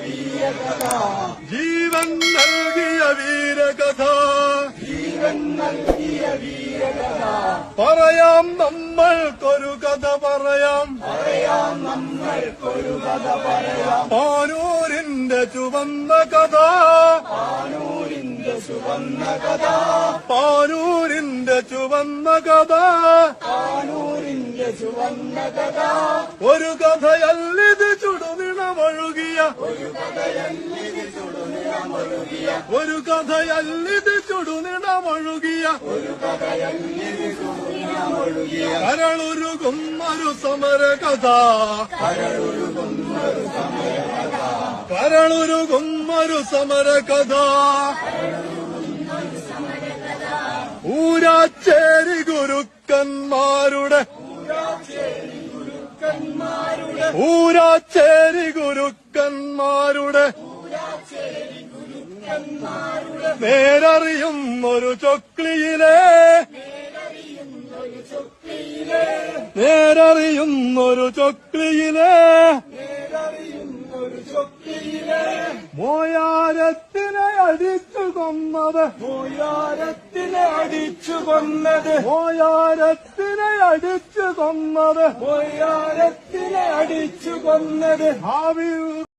വീരകഥ, ജീവൻ നൽകിയ വീരകഥ, ജീവൻ നൽകിയ വീരകഥ. പറയാം നമ്മൾക്കൊരു കഥ പറയാം, പറയാം നമ്മൾക്കൊരു കഥ പറയാം. പാനൂരിന്റെ ചുവന്ന കഥ, പാനൂരിന്റെ ചുവന്ന കഥ, പാനൂരിന്റെ ചുവന്ന കഥ, പാനൂരിന്റെ ചുവന്ന കഥ. ഒരു കഥയല്ലിത് ചുടുനിണമൊഴുകിയ, ഒരു കഥയല്ലിത് ചുടുനിറമൊഴുകിയ, ഒരു കഥയല്ലിത് ചുടുനിണമൊഴുകിയ, ഒരു കഥയല്ലിത് ചുടുനിറമൊഴുകിയ. കരളുരുകും ഒരു സമരകഥ, കരളുരുകും ഒരു സമരകഥ, കരളുരുകും ഒരു സമരകഥ. ഊരാച്ചേരി ഗുരുക്കന്മാരുടെ, ഗുരുക്കന്മാരുടെ, ഊരാച്ചേരി ഗുരുക്കന്മാരുടെ ഗുരുക്കന്മാരുടെ നേരറിയും ഒരു ചൊക്ലിയിലെ, ചൊക്ലിയിലെ, നേരറിയുന്നൊരു ചൊക്ലിയിലെ നേരറിയുന്നൊരു ചൊക്ലിയിലെ. മോയാരത്തിനെ അടിച്ചു കൊന്നത്, മോയാരത്തിനെ അടിച്ചു കൊന്നത്, മോയാരത്തിനെ അടിച്ചു കൊന്നത് മോയാരത്തിനെ അടിച്ചു കൊന്നത്. ഭാവി